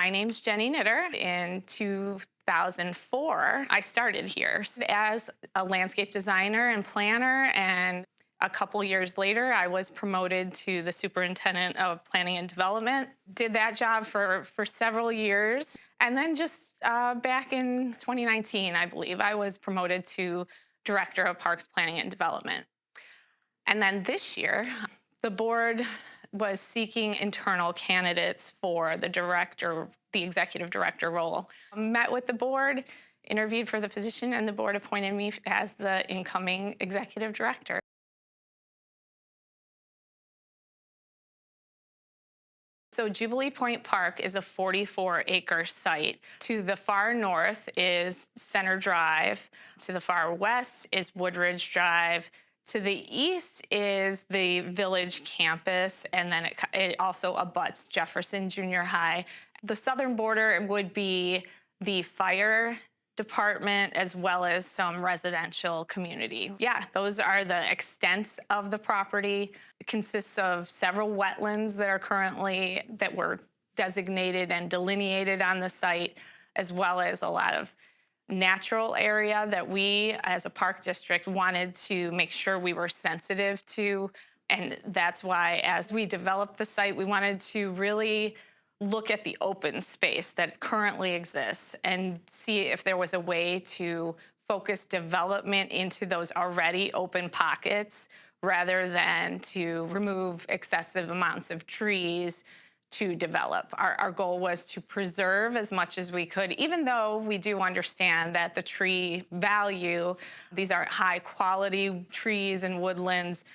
My name's Jenny Knitter. In 2004, I started here as a landscape designer and planner, and a couple years later, I was promoted to the superintendent of planning and development. Did that job for several years. And then just back in 2019, I believe, I was promoted to director of parks planning and development. And then this year, the board was seeking internal candidates for the executive director role. Met with the board, interviewed for the position, and the board appointed me as the incoming executive director. So Jubilee Point Park is a 44-acre site. To the far north is Center Drive. To the far west is Woodridge Drive. To the east is the village campus, and then it also abuts Jefferson Junior High. The southern border would be the fire department as well as some residential community. Yeah, those are the extents of the property. It consists of several wetlands that were designated and delineated on the site, as well as a lot of natural area that we, as a park district, wanted to make sure we were sensitive to. And that's why, as we developed the site, we wanted to really look at the open space that currently exists and see if there was a way to focus development into those already open pockets rather than to remove excessive amounts of trees to develop. Our goal was to preserve as much as we could, even though we do understand that the tree value, these are high quality trees and woodlands.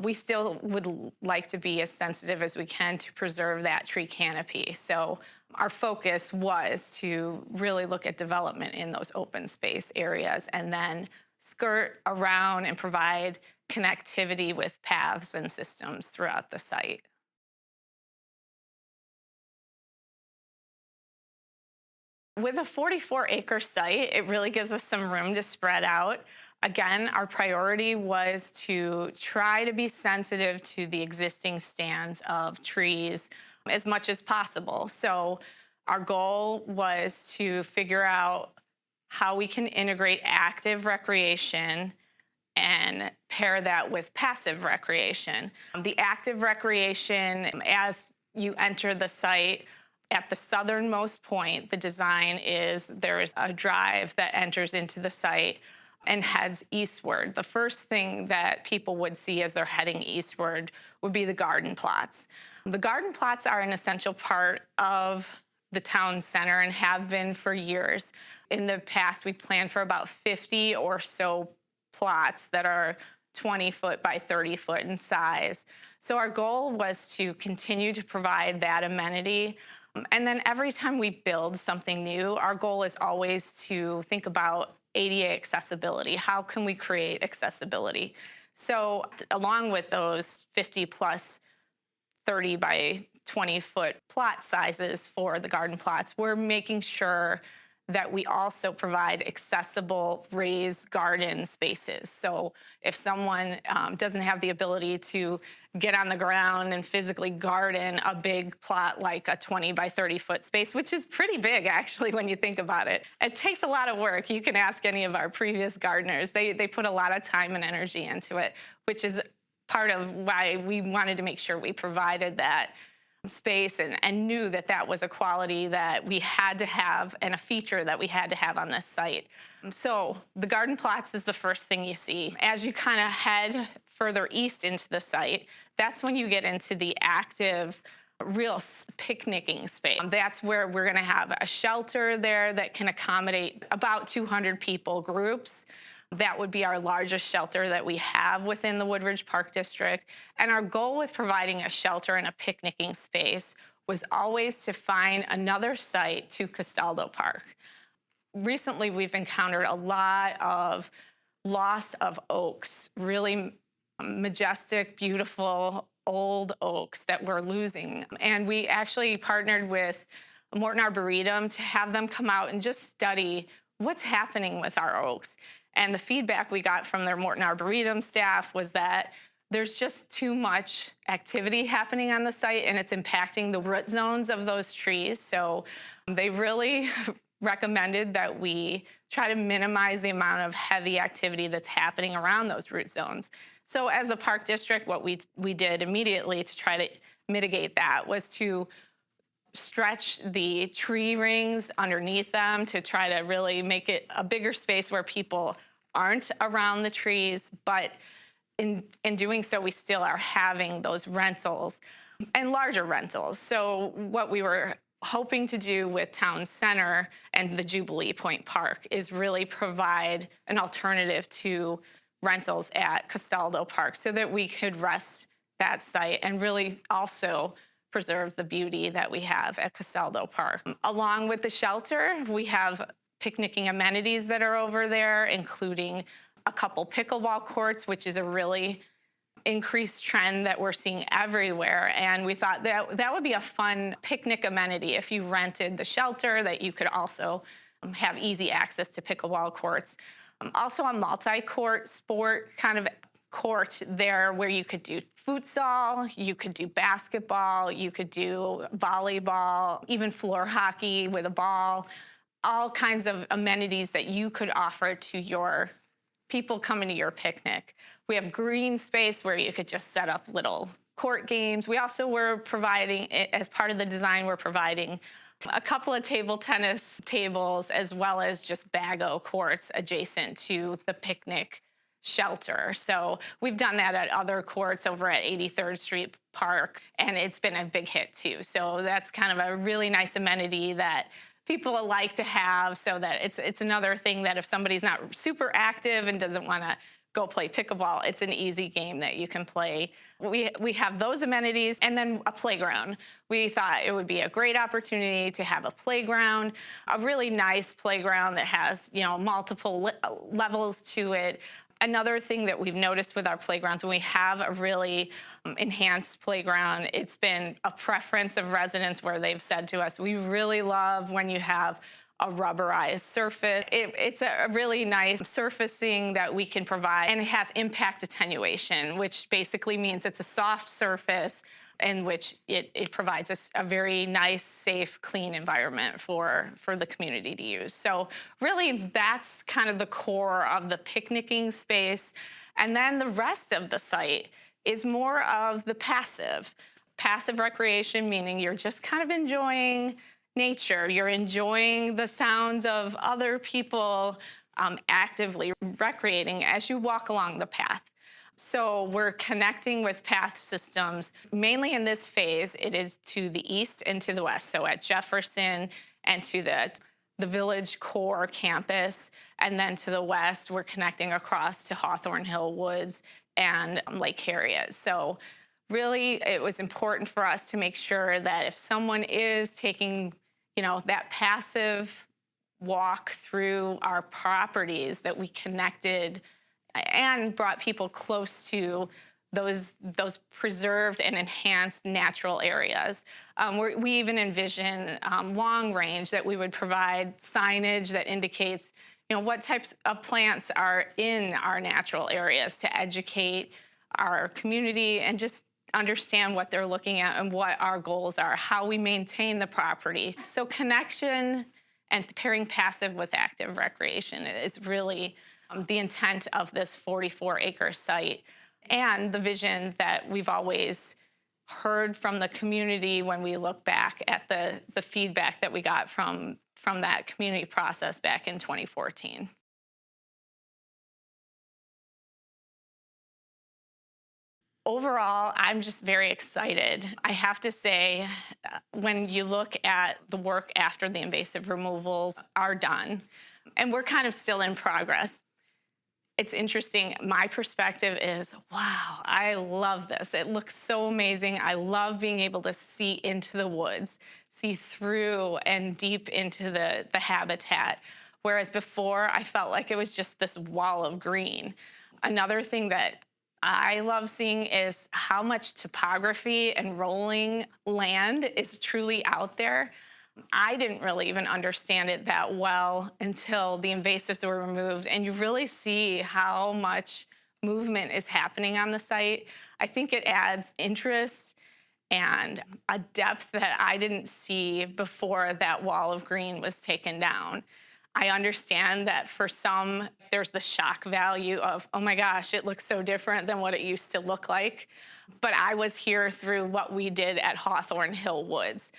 We still would like to be as sensitive as we can to preserve that tree canopy. So our focus was to really look at development in those open space areas and then skirt around and provide connectivity with paths and systems throughout the site. With a 44-acre site, it really gives us some room to spread out. Again, our priority was to try to be sensitive to the existing stands of trees as much as possible. So our goal was to figure out how we can integrate active recreation and pair that with passive recreation. The active recreation, as you enter the site, at the southernmost point, the design is there is a drive that enters into the site and heads eastward. The first thing that people would see as they're heading eastward would be the garden plots. The garden plots are an essential part of the town center and have been for years. In the past, we've planned for about 50 or so plots that are 20 foot by 30 foot in size. So our goal was to continue to provide that amenity. And then every time we build something new, our goal is always to think about ADA accessibility. How can we create accessibility? So along with those 50 plus 30 by 20 foot plot sizes for the garden plots, we're making sure that we also provide accessible raised garden spaces. So if someone doesn't have the ability to get on the ground and physically garden a big plot like a 20 by 30 foot space, which is pretty big actually when you think about it. It takes a lot of work. You can ask any of our previous gardeners. They put a lot of time and energy into it, which is part of why we wanted to make sure we provided that space and knew that that was a quality that we had to have and a feature that we had to have on this site. So the garden plots is the first thing you see. As you kind of head further east into the site, that's when you get into the active, real picnicking space. That's where we're gonna have a shelter there that can accommodate about 200 people groups. That would be our largest shelter that we have within the Woodridge Park District. And our goal with providing a shelter and a picnicking space was always to find another site to Castaldo Park. Recently, we've encountered a lot of loss of oaks, really majestic, beautiful, old oaks that we're losing. And we actually partnered with Morton Arboretum to have them come out and just study what's happening with our oaks. And the feedback we got from their Morton Arboretum staff was that there's just too much activity happening on the site, and it's impacting the root zones of those trees. So they really recommended that we try to minimize the amount of heavy activity that's happening around those root zones. So as a park district, what we did immediately to try to mitigate that was to stretch the tree rings underneath them to try to really make it a bigger space where people aren't around the trees. But in doing so, we still are having those rentals and larger rentals. So what we were hoping to do with Town Center and the Jubilee Point Park is really provide an alternative to rentals at Castaldo Park so that we could rest that site and really also preserve the beauty that we have at Castaldo Park. Along with the shelter, we have picnicking amenities that are over there, including a couple pickleball courts, which is a really increased trend that we're seeing everywhere. And we thought that would be a fun picnic amenity if you rented the shelter, that you could also have easy access to pickleball courts. Also a multi-court sport kind of court there where you could do futsal, you could do basketball, you could do volleyball, even floor hockey with a ball, all kinds of amenities that you could offer to your people coming to your picnic. We have green space where you could just set up little court games. We also were providing, as part of the design, we're providing a couple of table tennis tables as well as just bago courts adjacent to the picnic shelter. So we've done that at other courts over at 83rd Street Park, and it's been a big hit too. So that's kind of a really nice amenity that people like to have, so that it's another thing that if somebody's not super active and doesn't want to go play pickleball, it's an easy game that you can play. We have those amenities, and then a playground. We thought it would be a great opportunity to have a playground, a really nice playground that has, multiple levels to it. Another thing that we've noticed with our playgrounds, when we have a really enhanced playground, it's been a preference of residents where they've said to us, we really love when you have a rubberized surface. It's a really nice surfacing that we can provide, and it has impact attenuation, which basically means it's a soft surface in which it provides a very nice, safe, clean environment for the community to use. So really, that's kind of the core of the picnicking space. And then the rest of the site is more of the passive recreation, meaning you're just kind of enjoying nature. You're enjoying the sounds of other people actively recreating as you walk along the path. So we're connecting with path systems. Mainly in this phase, it is to the east and to the west. So at Jefferson and to the Village Core campus. And then to the west, we're connecting across to Hawthorne Hill Woods and Lake Harriet. So really, it was important for us to make sure that if someone is taking, that passive walk through our properties, that we connected and brought people close to those preserved and enhanced natural areas. We even envision long range that we would provide signage that indicates, what types of plants are in our natural areas to educate our community and just understand what they're looking at and what our goals are, how we maintain the property. So connection and pairing passive with active recreation is really the intent of this 44-acre site, and the vision that we've always heard from the community when we look back at the feedback that we got from that community process back in 2014. Overall, I'm just very excited. I have to say, when you look at the work after the invasive removals are done, and we're kind of still in progress, it's interesting. My perspective is, wow, I love this. It looks so amazing. I love being able to see into the woods, see through and deep into the habitat, whereas before I felt like it was just this wall of green. Another thing that I love seeing is how much topography and rolling land is truly out there. I didn't really even understand it that well until the invasives were removed, and you really see how much movement is happening on the site. I think it adds interest and a depth that I didn't see before that wall of green was taken down. I understand that for some, there's the shock value of, oh my gosh, it looks so different than what it used to look like. But I was here through what we did at Hawthorne Hill Woods.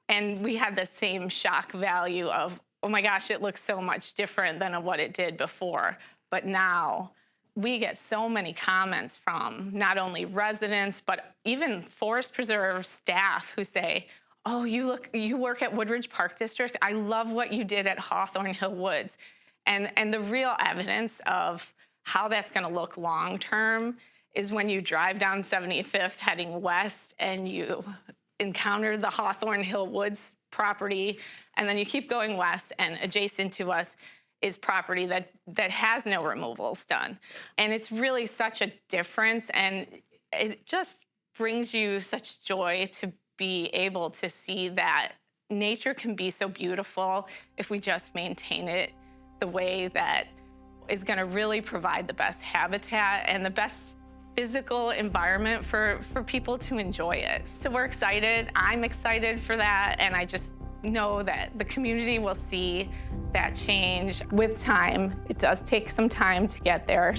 And we had the same shock value of, oh my gosh, it looks so much different than what it did before. But now we get so many comments from not only residents, but even Forest Preserve staff who say, oh, you work at Woodridge Park District. I love what you did at Hawthorne Hill Woods. And the real evidence of how that's gonna look long-term is when you drive down 75th heading west and you encounter the Hawthorne Hill Woods property, and then you keep going west, and adjacent to us is property that has no removals done. And it's really such a difference, and it just brings you such joy to be able to see that nature can be so beautiful if we just maintain it the way that is gonna really provide the best habitat and the best physical environment for people to enjoy it. So we're excited. I'm excited for that, and I just know that the community will see that change with time. It does take some time to get there,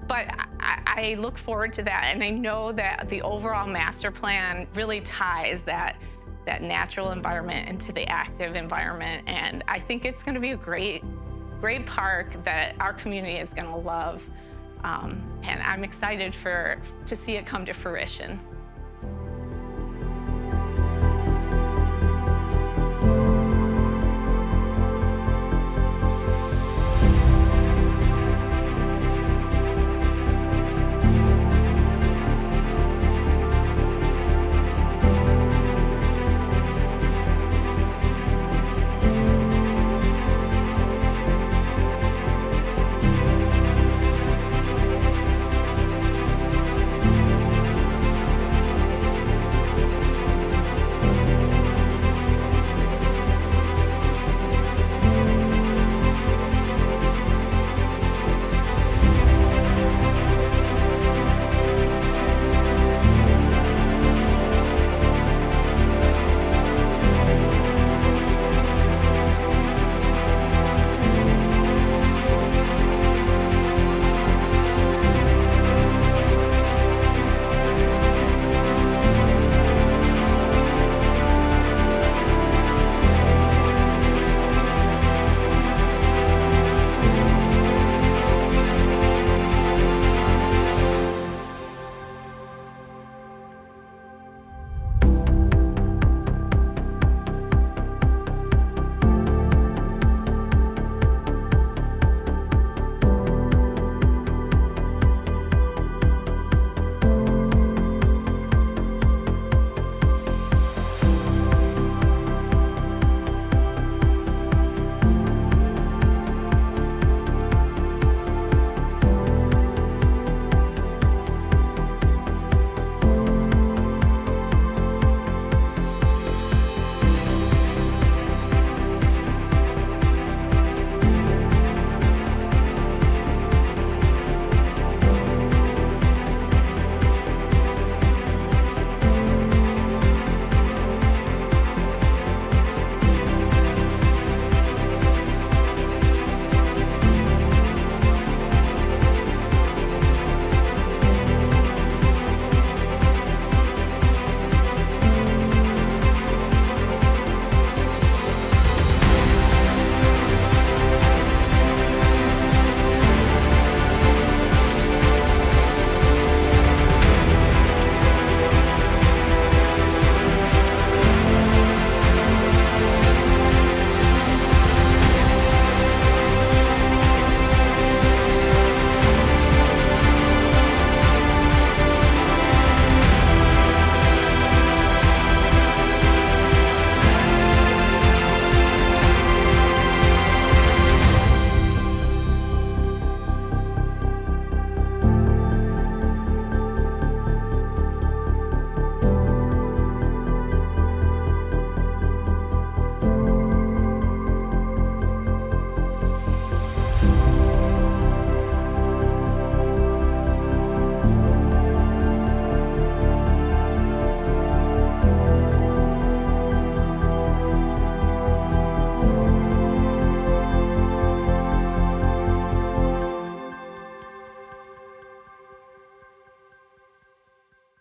but I look forward to that, and I know that the overall master plan really ties that natural environment into the active environment, and I think it's gonna be a great park that our community is gonna love. And I'm excited to see it come to fruition.